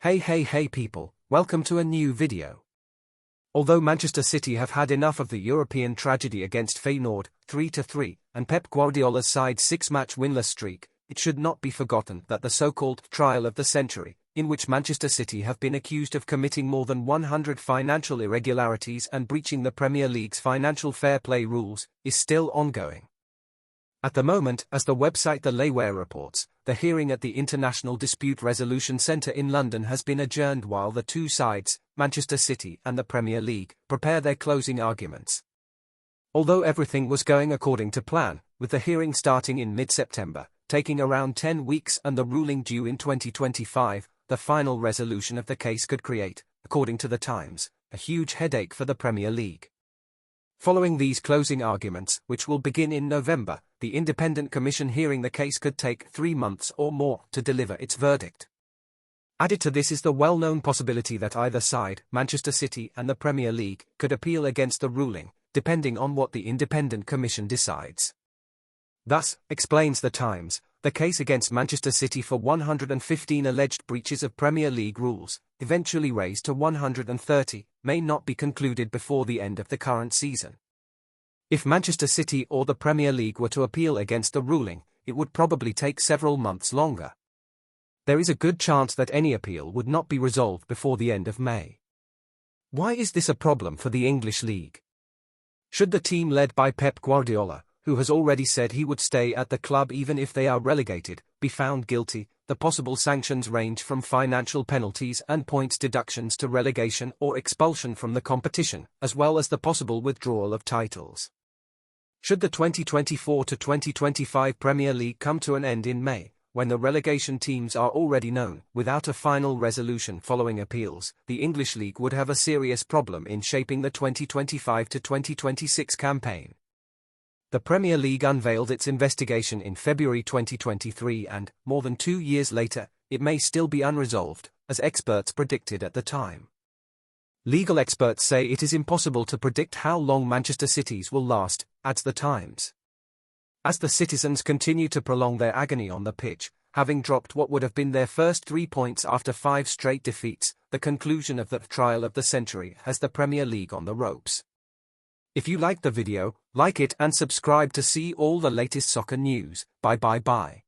Hey people, welcome to a new video. Although Manchester City have had enough of the European tragedy against Feyenoord, 3-3, and Pep Guardiola's side's 6-match winless streak, it should not be forgotten that the so-called trial of the century, in which Manchester City have been accused of committing more than 100 financial irregularities and breaching the Premier League's financial fair play rules, is still ongoing. At the moment, as the website The Layware reports, the hearing at the International Dispute Resolution Centre in London has been adjourned while the two sides, Manchester City and the Premier League, prepare their closing arguments. Although everything was going according to plan, with the hearing starting in mid-September, taking around 10 weeks and the ruling due in 2025, the final resolution of the case could create, according to The Times, a huge headache for the Premier League. Following these closing arguments, which will begin in November, the independent commission hearing the case could take 3 months or more to deliver its verdict. Added to this is the well-known possibility that either side, Manchester City and the Premier League, could appeal against the ruling, depending on what the independent commission decides. Thus, explains The Times, the case against Manchester City for 115 alleged breaches of Premier League rules, eventually raised to 130, may not be concluded before the end of the current season. If Manchester City or the Premier League were to appeal against the ruling, it would probably take several months longer. There is a good chance that any appeal would not be resolved before the end of May. Why is this a problem for the English League? Should the team led by Pep Guardiola, who has already said he would stay at the club even if they are relegated, be found guilty, the possible sanctions range from financial penalties and points deductions to relegation or expulsion from the competition, as well as the possible withdrawal of titles. Should the 2024-2025 Premier League come to an end in May, when the relegation teams are already known, without a final resolution following appeals, the English League would have a serious problem in shaping the 2025-2026 campaign. The Premier League unveiled its investigation in February 2023 and, more than 2 years later, it may still be unresolved, as experts predicted at the time. Legal experts say it is impossible to predict how long Manchester City's will last, adds The Times. As the citizens continue to prolong their agony on the pitch, having dropped what would have been their first 3 points after 5 straight defeats, the conclusion of the trial of the century has the Premier League on the ropes. If you liked the video, like it and subscribe to see all the latest soccer news. Bye.